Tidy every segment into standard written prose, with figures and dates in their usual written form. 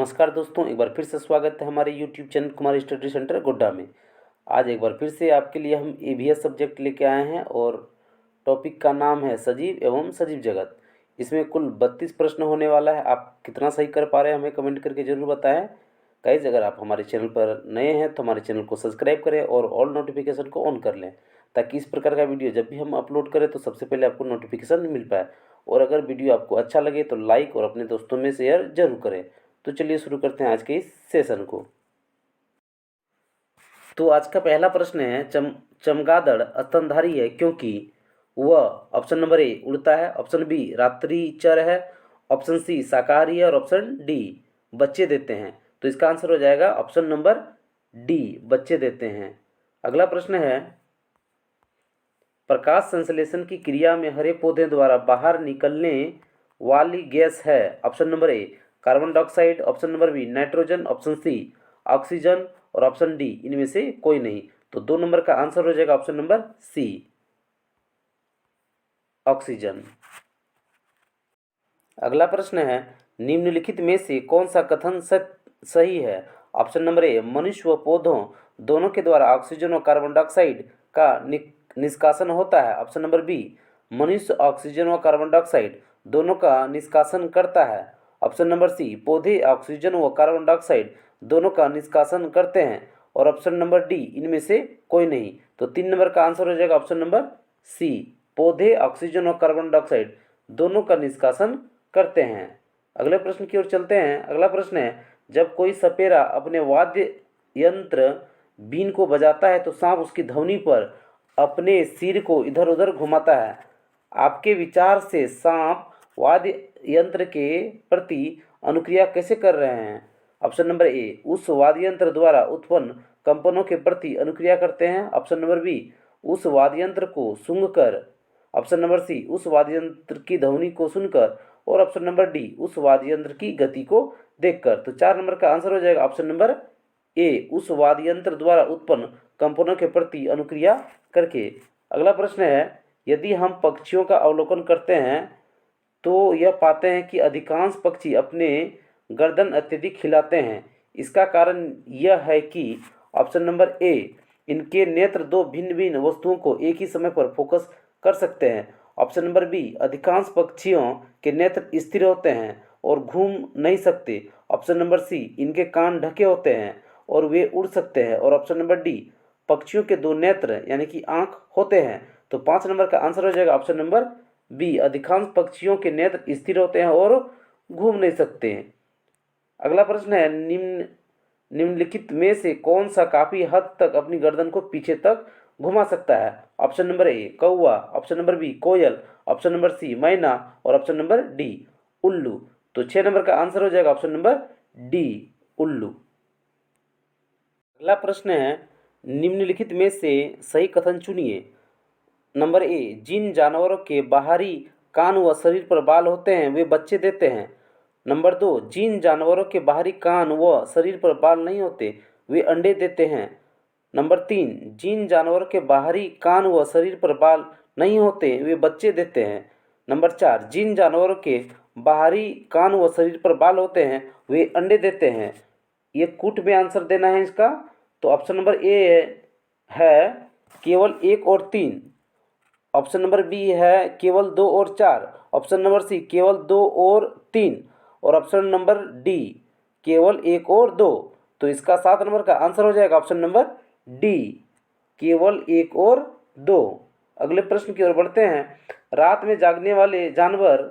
नमस्कार दोस्तों, एक बार फिर से स्वागत है हमारे YouTube channel Kumar study centre Godda में। आज एक बार फिर से आपके लिए हम ईवीएस सब्जेक्ट लेके आए हैं और टॉपिक का नाम है सजीव एवं सजीव जगत। इसमें कुल 32 प्रश्न होने वाला है। आप कितना सही कर पा रहे हैं हमें कमेंट करके ज़रूर बताएं। गाइस, अगर आप हमारे चैनल पर नए हैं तो हमारे चैनल को सब्सक्राइब करें और ऑल नोटिफिकेशन को ऑन कर लें, ताकि इस प्रकार का वीडियो जब भी हम अपलोड करें तो सबसे पहले आपको नोटिफिकेशन मिल पाए। और अगर वीडियो आपको अच्छा लगे तो लाइक और अपने दोस्तों में शेयर जरूर करें। तो चलिए शुरू करते हैं आज के इस सेशन को। तो आज का पहला प्रश्न है, चमगादड़ स्तनधारी है क्योंकि वह ऑप्शन नंबर ए उड़ता है, ऑप्शन बी रात्रिचर है, ऑप्शन सी शाकाहारी है और ऑप्शन डी बच्चे देते हैं। तो इसका आंसर हो जाएगा ऑप्शन नंबर डी, बच्चे देते हैं। अगला प्रश्न है, प्रकाश संश्लेषण की क्रिया में हरे पौधे द्वारा बाहर निकलने वाली गैस है। Option number A carbon dioxide, option number B nitrogen, option C oxygen और ऑप्शन डी इनमें से कोई नहीं। तो 2 नंबर का आंसर हो जाएगा ऑप्शन नंबर सी, ऑक्सीजन। अगला प्रश्न है, निम्नलिखित में से कौन सा कथन सही है। ऑप्शन नंबर ए मनुष्य व पौधों दोनों के द्वारा ऑक्सीजन और कार्बन डाइऑक्साइड का निष्कासन होता है। ऑप्शन नंबर बी मनुष्य ऑक्सीजन व कार्बन डाइऑक्साइड दोनों का निष्कासन करता है। ऑप्शन नंबर सी पौधे ऑक्सीजन व कार्बन डाइऑक्साइड दोनों का निष्कासन करते हैं। और ऑप्शन नंबर डी इनमें से कोई नहीं। तो 3 नंबर का आंसर हो जाएगा ऑप्शन नंबर सी, पौधे ऑक्सीजन और कार्बन डाइऑक्साइड दोनों का निष्कासन करते हैं। अगले प्रश्न की ओर चलते हैं। अगला प्रश्न है, जब कोई सपेरा अपने वाद्य यंत्र बीन को बजाता है तो सांप उसकी ध्वनि पर अपने सिर को इधर उधर घुमाता है। आपके विचार से सांप वाद्य यंत्र के प्रति अनुक्रिया कैसे कर रहे हैं। ऑप्शन नंबर ए उस वाद्य यंत्र द्वारा उत्पन्न कंपनों के प्रति अनुक्रिया करते हैं। ऑप्शन नंबर बी उस वाद्य यंत्र को सूंघकर। ऑप्शन नंबर सी उस वाद्य यंत्र की ध्वनि को सुनकर। और ऑप्शन नंबर डी उस वाद्य यंत्र की गति को देखकर। तो 4 नंबर का आंसर हो जाएगा ऑप्शन नंबर ए, उस वाद्य यंत्र द्वारा उत्पन्न कंपनों के प्रति अनुक्रिया करके। अगला प्रश्न है, यदि हम पक्षियों का अवलोकन करते हैं तो यह पाते हैं कि अधिकांश पक्षी अपने गर्दन अत्यधिक हिलाते हैं। इसका कारण यह है कि ऑप्शन नंबर ए इनके नेत्र 2 भिन्न भिन्न वस्तुओं को एक ही समय पर फोकस कर सकते हैं। ऑप्शन नंबर बी अधिकांश पक्षियों के नेत्र स्थिर होते हैं और घूम नहीं सकते। ऑप्शन नंबर सी इनके कान ढके होते हैं और वे उड़ सकते हैं। और ऑप्शन नंबर डी पक्षियों के 2 नेत्र यानी कि आंख होते हैं। तो 5 नंबर का आंसर हो जाएगा ऑप्शन नंबर बी, अधिकांश पक्षियों के नेत्र स्थिर होते हैं और घूम नहीं सकते हैं। अगला प्रश्न है, निम्नलिखित में से कौन सा काफी हद तक अपनी गर्दन को पीछे तक घुमा सकता है। ऑप्शन नंबर ए कौवा, ऑप्शन नंबर बी कोयल, ऑप्शन नंबर सी मैना और ऑप्शन नंबर डी उल्लू। तो 6 नंबर का आंसर हो जाएगा ऑप्शन नंबर डी, उल्लू। अगला प्रश्न है, निम्नलिखित में से सही कथन चुनिए। नंबर ए जिन जानवरों के बाहरी कान व शरीर पर बाल होते हैं वे बच्चे देते हैं। नंबर 2 जिन जानवरों के बाहरी कान व शरीर पर बाल नहीं होते वे अंडे देते हैं। नंबर 3 जिन जानवरों के बाहरी कान व शरीर पर बाल नहीं होते वे बच्चे देते हैं। नंबर 4 जिन जानवरों के बाहरी कान व शरीर पर बाल होते हैं वे अंडे देते हैं। ये कूट में आंसर देना है इसका। तो ऑप्शन नंबर ए है केवल 1 और 3, ऑप्शन नंबर बी है केवल 2 और 4, ऑप्शन नंबर सी केवल 2 और 3 और ऑप्शन नंबर डी केवल 1 और 2। तो इसका 7 नंबर का आंसर हो जाएगा ऑप्शन नंबर डी, केवल 1 और 2। अगले प्रश्न की ओर बढ़ते हैं। रात में जागने वाले जानवर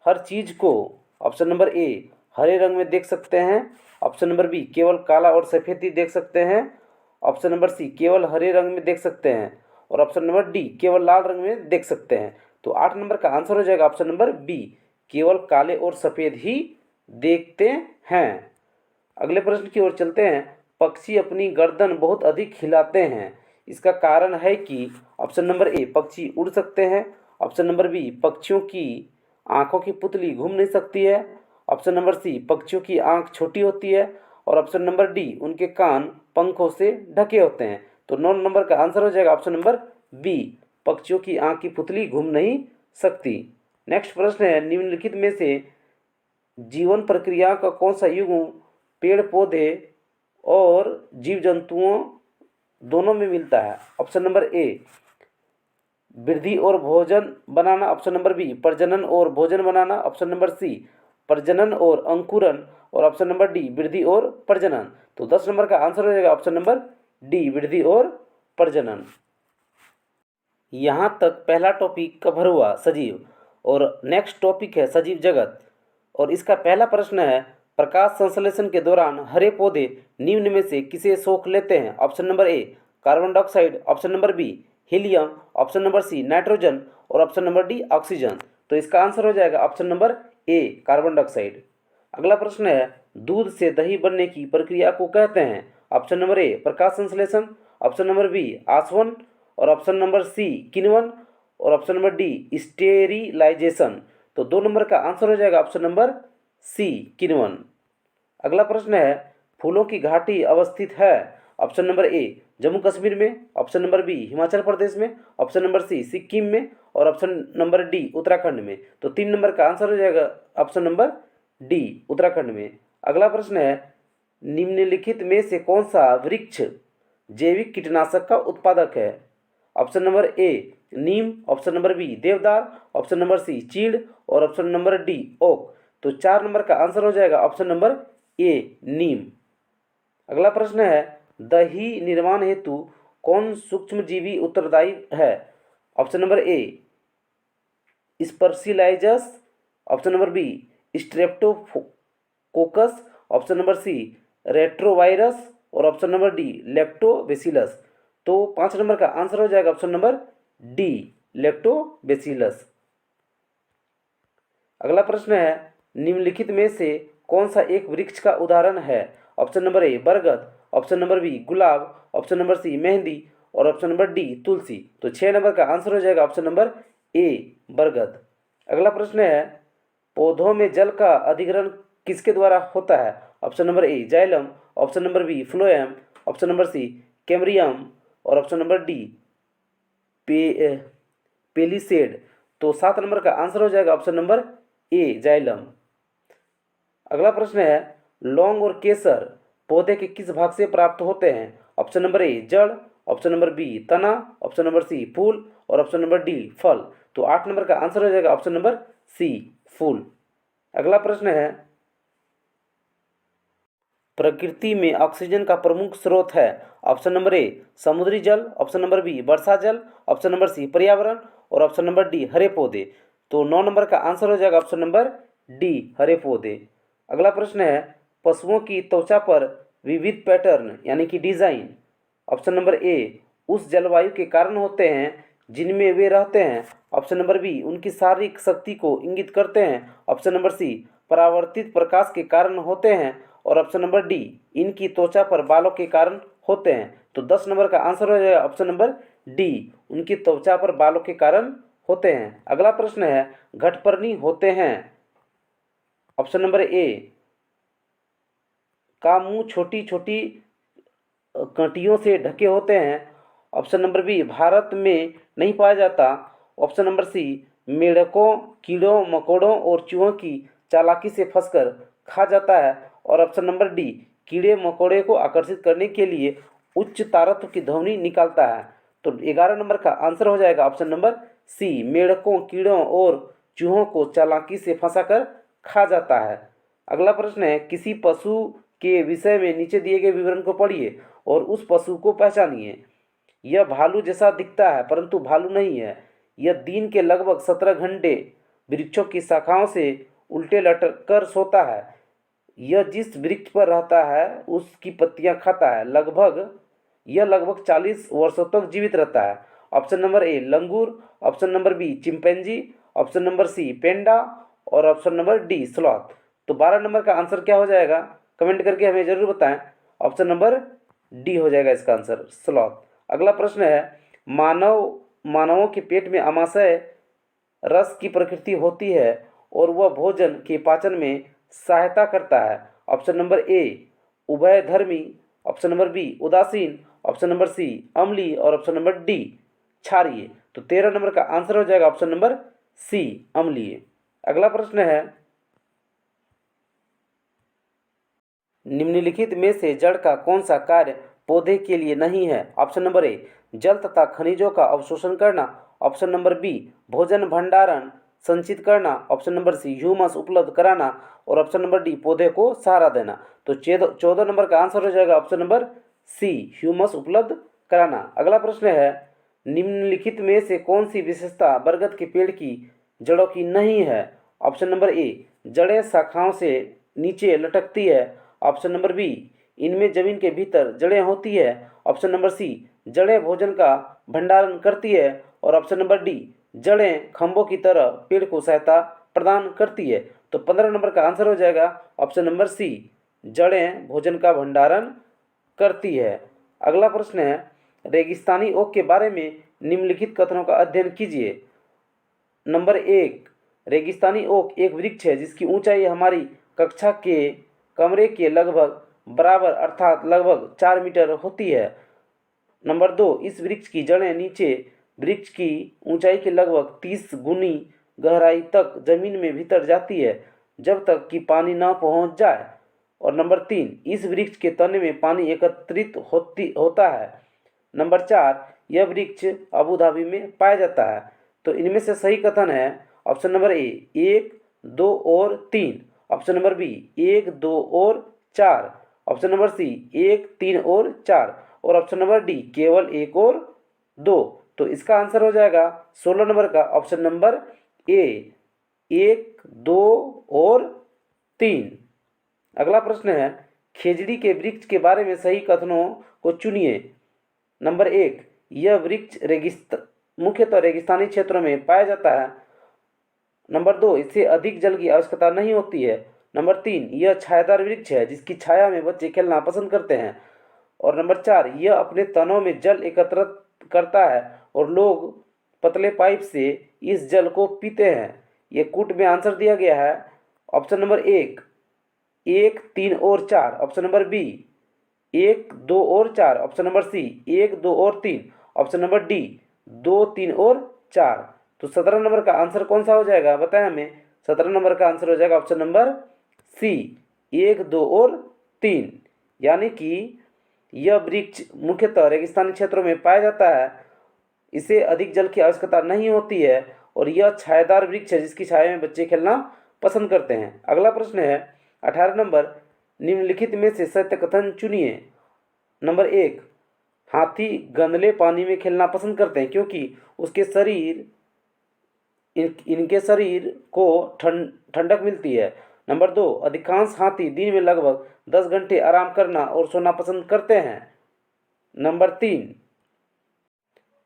हर चीज को ऑप्शन नंबर ए हरे रंग में देख सकते हैं, ऑप्शन नंबर बी केवल काला और सफेद ही देख सकते हैं, ऑप्शन नंबर सी केवल हरे रंग में देख सकते हैं और ऑप्शन नंबर डी केवल लाल रंग में देख सकते हैं। तो 8 नंबर का आंसर हो जाएगा ऑप्शन नंबर बी, केवल काले और सफेद ही देखते हैं। अगले प्रश्न की ओर चलते हैं। पक्षी अपनी गर्दन बहुत अधिक हिलाते हैं, इसका कारण है कि ऑप्शन नंबर ए पक्षी उड़ सकते हैं, ऑप्शन नंबर बी पक्षियों की आंखों की पुतली घूम नहीं सकती है, ऑप्शन नंबर सी पक्षियों की आंख छोटी होती है और ऑप्शन नंबर डी उनके कान पंखों से ढके होते हैं। तो 9 नंबर का आंसर हो जाएगा ऑप्शन नंबर बी, पक्षियों की आंख की पुतली घूम नहीं सकती। नेक्स्ट प्रश्न है, निम्नलिखित में से जीवन प्रक्रिया का कौन सा युग पेड़ पौधे और जीव जंतुओं दोनों में मिलता है। ऑप्शन नंबर ए वृद्धि और भोजन बनाना। ऑप्शन नंबर बी प्रजनन और भोजन बनाना। ऑप्शन नंबर सी प्रजनन और अंकुरन। और ऑप्शन नंबर डी वृद्धि और प्रजनन। तो 10 नंबर का आंसर हो जाएगा ऑप्शन नंबर डी वृद्धि और प्रजनन। यहाँ तक पहला टॉपिक कवर हुआ सजीव, और नेक्स्ट टॉपिक है सजीव जगत। और इसका पहला प्रश्न है प्रकाश संश्लेषण के दौरान हरे पौधे निम्न में से किसे सोख लेते हैं। Option number A carbon dioxide. Option number B helium. Option number C nitrogen. और ऑप्शन नंबर डी ऑक्सीजन। तो इसका आंसर हो जाएगा option number A carbon dioxide. अगला प्रश्न है दूध से दही बनने की प्रक्रिया को कहते हैं। ऑप्शन नंबर ए प्रकाश संश्लेषण। ऑप्शन नंबर बी आसवन। और ऑप्शन नंबर सी किण्वन। और ऑप्शन नंबर डी स्टेरिलाइजेशन। तो 2 नंबर का आंसर हो जाएगा ऑप्शन नंबर सी किण्वन। अगला प्रश्न है फूलों की घाटी अवस्थित है। ऑप्शन नंबर ए जम्मू कश्मीर में। Option number B Himachal Pradesh में। ऑप्शन नंबर सी सिक्किम में। और ऑप्शन नंबर डी उत्तराखंड में। तो 3 नंबर का आंसर हो जाएगा ऑप्शन नंबर डी उत्तराखंड में। अगला प्रश्न है निम्नलिखित में से कौन सा वृक्ष जैविक कीटनाशक का उत्पादक है। ऑप्शन नंबर ए नीम। ऑप्शन नंबर बी देवदार। ऑप्शन नंबर सी चीड़। और ऑप्शन नंबर डी ओक। तो 4 नंबर का आंसर हो जाएगा ऑप्शन नंबर ए नीम। अगला प्रश्न है दही निर्माण हेतु कौन सूक्ष्मजीवी उत्तरदायी है। ऑप्शन नंबर ए स्पर्सिलाइजस। Option number B streptococcus. Option number C retrovirus. और ऑप्शन नंबर डी लैक्टोबैसिलस। तो 5 नंबर का आंसर हो जाएगा ऑप्शन नंबर डी लैक्टोबैसिलस। अगला प्रश्न है निम्नलिखित में से कौन सा एक वृक्ष का उदाहरण है। ऑप्शन नंबर ए बरगद। ऑप्शन नंबर बी गुलाब। ऑप्शन नंबर सी मेहंदी। और ऑप्शन नंबर डी तुलसी। तो 6 नंबर का आंसर हो जाएगा ऑप्शन नंबर ए बरगद। अगला प्रश्न है पौधों में जल का अधिग्रहण किसके द्वारा होता है। Option number A xylem. Option number B phloem. Option number C cambium. और ऑप्शन नंबर डी पेलिसेड। तो 7 नंबर का आंसर हो जाएगा ऑप्शन नंबर ए जाइलम। अगला प्रश्न है लौंग और केसर पौधे के किस भाग से प्राप्त होते हैं। ऑप्शन नंबर ए जड़। ऑप्शन नंबर बी तना। ऑप्शन नंबर सी फूल। और ऑप्शन नंबर डी फल। तो 8 नंबर का आंसर हो जाएगा ऑप्शन नंबर सी फूल। अगला प्रश्न है प्रकृति में ऑक्सीजन का प्रमुख स्रोत है। ऑप्शन नंबर ए समुद्री जल। ऑप्शन नंबर बी वर्षा जल। ऑप्शन नंबर सी पर्यावरण। और ऑप्शन नंबर डी हरे पौधे। तो 9 नंबर का आंसर हो जाएगा ऑप्शन नंबर डी हरे पौधे। अगला प्रश्न है पशुओं की त्वचा पर विविध पैटर्न यानी कि डिजाइन। ऑप्शन नंबर ए उस जलवायु के कारण होते हैं जिनमें वे रहते हैं। ऑप्शन नंबर बी उनकी शारीरिक शक्ति को इंगित करते हैं। ऑप्शन नंबर सी परावर्तित प्रकाश के कारण होते हैं। और ऑप्शन नंबर डी इनकी त्वचा पर बालों के कारण होते हैं। तो 10 नंबर का आंसर हो जाएगा ऑप्शन नंबर डी उनकी त्वचा पर बालों के कारण होते हैं। अगला प्रश्न है घटपर्णी होते हैं। ऑप्शन नंबर ए का मुंह छोटी छोटी कंटियों से ढके होते हैं। ऑप्शन नंबर बी भारत में नहीं पाया जाता। ऑप्शन नंबर सी मेढकों कीड़ों मकोड़ों और चूहों की चालाकी से फंसकर खा जाता है। और ऑप्शन नंबर डी कीड़े मकोड़े को आकर्षित करने के लिए उच्च तारत्व की ध्वनि निकालता है। तो 11 नंबर का आंसर हो जाएगा ऑप्शन नंबर सी मेढकों कीड़ों और चूहों को चालाकी से फंसाकर खा जाता है। अगला प्रश्न है किसी पशु के विषय में नीचे दिए गए विवरण को पढ़िए और उस पशु को पहचानिए। यह भालू जैसा दिखता है परंतु भालू नहीं है। यह दिन के लगभग 17 घंटे वृक्षों की शाखाओं से उल्टे लटक कर सोता है। यह जिस वृक्ष पर रहता है उसकी पत्तियां खाता है। यह लगभग 40 वर्षों तक जीवित रहता है। ऑप्शन नंबर ए लंगूर। Option number B chimpanzee. Option number C panda. और ऑप्शन नंबर डी स्लॉथ। तो 12 नंबर का आंसर क्या हो जाएगा कमेंट करके हमें जरूर बताएं। ऑप्शन नंबर डी हो जाएगा इसका आंसर स्लॉथ। अगला प्रश्न है मानवों के पेट में आमाशय रस की प्रकृति होती है और वह भोजन के पाचन में सहायता करता है। ऑप्शन नंबर ए उभयधर्मी। ऑप्शन नंबर बी उदासीन। ऑप्शन नंबर सी अम्लीय। और ऑप्शन नंबर डी क्षारीय। तो 13 नंबर का आंसर हो जाएगा ऑप्शन नंबर सी अम्लीय। अगला प्रश्न है निम्नलिखित में से जड़ का कौन सा कार्य पौधे के लिए नहीं है? ऑप्शन नंबर ए जल तथा खनिजों का अवशोषण करना, ऑप्शन नंबर बी भोजन भंडारण संचित करना, ऑप्शन नंबर सी ह्यूमस उपलब्ध कराना और ऑप्शन नंबर डी पौधे को सहारा देना। तो 14 नंबर का आंसर हो जाएगा ऑप्शन नंबर सी ह्यूमस उपलब्ध कराना। अगला प्रश्न है निम्नलिखित में से कौन सी विशेषता बरगद के पेड़ की जड़ों की नहीं है? ऑप्शन नंबर ए जड़ें शाखाओं से नीचे लटकती है, ऑप्शन नंबर बी इनमें जमीन के भीतर जड़ें होती है, ऑप्शन नंबर सी जड़ें भोजन का भंडारण करती है और ऑप्शन नंबर डी जड़ें खंभों की तरह पेड़ को सहायता प्रदान करती है। तो 15 नंबर का आंसर हो जाएगा ऑप्शन नंबर सी जड़ें भोजन का भंडारण करती है। अगला प्रश्न है रेगिस्तानी ओक के बारे में निम्नलिखित कथनों का अध्ययन कीजिए। नंबर 1 रेगिस्तानी ओक एक वृक्ष है जिसकी ऊंचाई हमारी कक्षा के कमरे के लगभग बराबर अर्थात लगभग 4 मीटर होती है। नंबर 2 इस वृक्ष की जड़ें नीचे वृक्ष की ऊंचाई के लगभग 30 गुनी गहराई तक जमीन में भीतर जाती है जब तक कि पानी न पहुंच जाए। और नंबर 3 इस वृक्ष के तने में पानी एकत्रित होता है। नंबर 4 यह वृक्ष अबू धाबी में पाया जाता है। तो इनमें से सही कथन है ऑप्शन नंबर ए 1, 2 और 3, ऑप्शन नंबर बी 1, 2 और 4, ऑप्शन नंबर सी 1, 3 और 4 और ऑप्शन नंबर डी केवल 1 और 2। तो इसका आंसर हो जाएगा 16 नंबर का ऑप्शन नंबर ए 1, 2 और 3। अगला प्रश्न है खेजड़ी के वृक्ष के बारे में सही कथनों को चुनिए। नंबर 1 यह वृक्ष मुख्यतः रेगिस्तानी क्षेत्रों में पाया जाता है। नंबर 2 इससे अधिक जल की आवश्यकता नहीं होती है। नंबर 3 यह छायादार वृक्ष है जिसकी छाया में बच्चे खेलना पसंद करते हैं। और नंबर 4 यह अपने तनों में जल एकत्रित करता है और लोग पतले पाइप से इस जल को पीते हैं। ये कूट में आंसर दिया गया है ऑप्शन नंबर 1, 1, 3 और 4, ऑप्शन नंबर बी 1, 2 और 4, ऑप्शन नंबर सी 1, 2 और 3, ऑप्शन नंबर डी 2, 3 और 4। तो 17 नंबर का आंसर कौन सा हो जाएगा बताएं हमें। 17 नंबर का आंसर हो जाएगा ऑप्शन नंबर सी 1, 2 और 3, यानी कि यह वृक्ष मुख्यतः रेगिस्तानी क्षेत्रों में पाया जाता है, इसे अधिक जल की आवश्यकता नहीं होती है और यह छायादार वृक्ष है जिसकी छाया में बच्चे खेलना पसंद करते हैं। अगला प्रश्न है 18 नंबर निम्नलिखित में से सत्य कथन चुनिए। नंबर 1 हाथी गंदले पानी में खेलना पसंद करते हैं क्योंकि उसके शरीर इनके शरीर को ठंडक मिलती है। नंबर 2 अधिकांश हाथी दिन में लगभग 10 घंटे आराम करना और सोना पसंद करते हैं। नंबर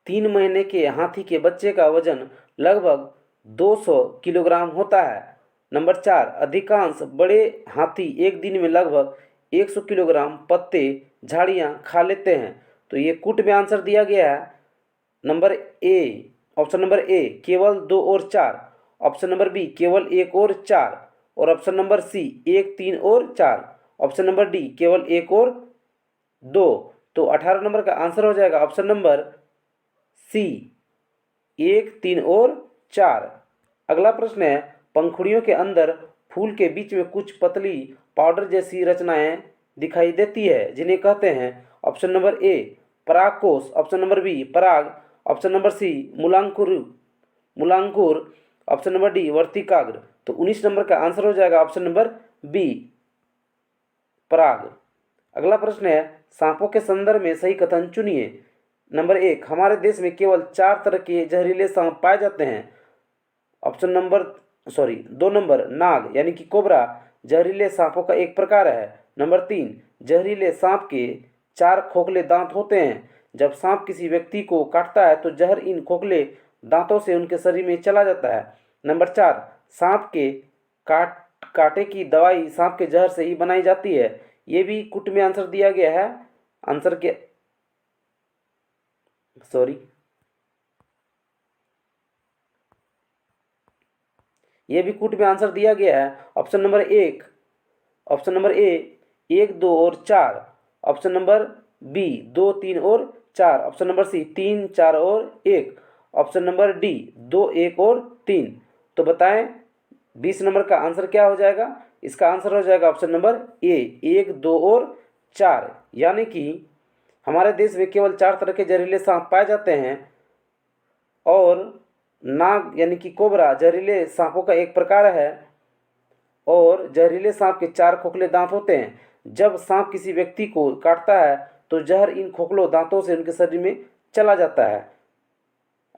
3 महीने के हाथी के बच्चे का वजन लगभग 200 किलोग्राम होता है। नंबर 4 अधिकांश बड़े हाथी एक दिन में लगभग 100 किलोग्राम पत्ते झाड़ियाँ खा लेते हैं। तो ये कूट में आंसर दिया गया है नंबर ए ऑप्शन नंबर ए केवल 2 और 4, ऑप्शन नंबर बी केवल 1 और 4 और ऑप्शन नंबर सी 1, 3 और 4, ऑप्शन नंबर डी केवल 1 और 2। तो 18 नंबर का आंसर हो जाएगा ऑप्शन नंबर सी 1, 3 और 4। अगला प्रश्न है पंखुड़ियों के अंदर फूल के बीच में कुछ पतली पाउडर जैसी रचनाएं दिखाई देती है जिन्हें कहते हैं। ऑप्शन नंबर ए परागकोश, ऑप्शन नंबर बी पराग, ऑप्शन नंबर सी मूलांकुर, ऑप्शन नंबर डी वर्तिकाग्र। तो 19 नंबर का आंसर हो जाएगा ऑप्शन नंबर बी पराग। अगला प्रश्न है सांपों के संदर्भ में सही कथन चुनिए। नंबर 1 हमारे देश में केवल 4 तरह के जहरीले सांप पाए जाते हैं। ऑप्शन नंबर 2 नंबर नाग यानी कि कोबरा जहरीले सांपों का एक प्रकार है। नंबर 3 जहरीले सांप के 4 खोखले दांत होते हैं। जब सांप किसी व्यक्ति को काटता है तो जहर इन खोखले दांतों से उनके शरीर में चला जाता है। नंबर 4 सांप के काटे की दवाई सांप के जहर से ही बनाई जाती है। ये भी कुट में आंसर दिया गया है। आंसर के ये भी कुट में आंसर दिया गया है। ऑप्शन नंबर ए 1, 2 और 4, ऑप्शन नंबर बी 2, 3 और 4, ऑप्शन नंबर सी 3, 4 और 1, ऑप्शन नंबर डी 2, 1 और 3। तो बताएं 20 नंबर का आंसर क्या हो जाएगा। इसका आंसर हो जाएगा ऑप्शन नंबर ए, 1, 2 और 4। यानी कि हमारे देश में केवल 4 तरह के जहरीले सांप पाए जाते हैं और नाग यानी कि कोबरा जहरीले सांपों का एक प्रकार है और जहरीले सांप के 4 खोखले दांत होते हैं। जब सांप किसी व्यक्ति को काटता है तो जहर इन खोखलों दांतों से उनके शरीर में चला जाता है।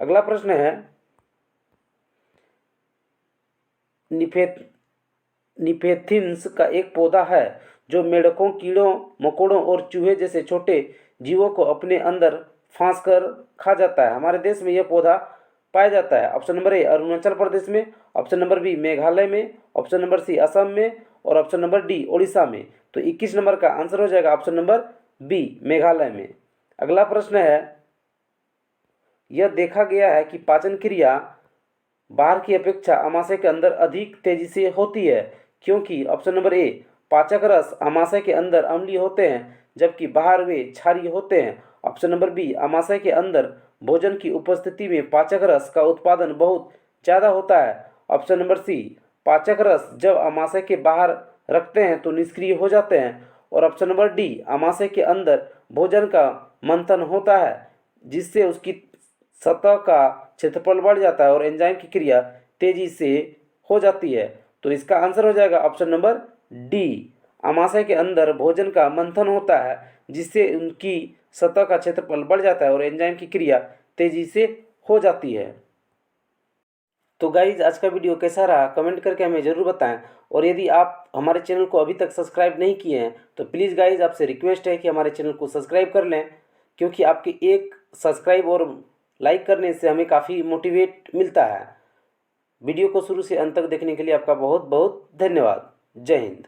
अगला प्रश्न है, निफेथिन्स का एक पौधा है जो मेंढकों, कीड़ों मकोड़ों और चूहे जैसे छोटे जीवों को अपने अंदर फांस कर खा जाता है। हमारे देश में यह पौधा पाया जाता है। ऑप्शन नंबर ए, अरुणाचल प्रदेश में, ऑप्शन नंबर बी, मेघालय में, ऑप्शन नंबर सी, असम में और ऑप्शन नंबर डी, उड़ीसा में। तो 21 नंबर का आंसर हो जाएगा ऑप्शन नंबर बी, मेघालय में। अगला प्रश्न है, यह देखा गया है कि पाचन क्रिया बाहर की अपेक्षा आमाशय के अंदर अधिक तेजी से होती है क्योंकि ऑप्शन नंबर ए, पाचक रस आमाशय के अंदर अम्लीय होते हैं जबकि बाहर वे क्षारीय होते हैं। ऑप्शन नंबर बी, आमाशय के अंदर भोजन की उपस्थिति में पाचक रस का उत्पादन बहुत ज़्यादा होता है। ऑप्शन नंबर सी, पाचक रस जब आमाशय के बाहर रखते हैं तो निष्क्रिय हो जाते हैं। और ऑप्शन नंबर डी, आमाशय के अंदर भोजन का मंथन होता है जिससे उसकी सतह का क्षेत्रफल बढ़ जाता है और एंजाइम की क्रिया तेजी से हो जाती है। तो इसका आंसर हो जाएगा ऑप्शन नंबर डी, आमाशय के अंदर भोजन का मंथन होता है जिससे उनकी सतह का क्षेत्रफल बढ़ जाता है और एंजाइम की क्रिया तेजी से हो जाती है। तो गाइज आज का वीडियो कैसा रहा कमेंट करके हमें ज़रूर बताएं और यदि आप हमारे चैनल को अभी तक सब्सक्राइब नहीं किए हैं तो प्लीज़ गाइज आपसे रिक्वेस्ट है कि हमारे चैनल को सब्सक्राइब कर लें क्योंकि आपके एक सब्सक्राइब और लाइक करने से हमें काफ़ी मोटिवेट मिलता है। वीडियो को शुरू से अंत तक देखने के लिए आपका बहुत बहुत धन्यवाद। जय हिंद।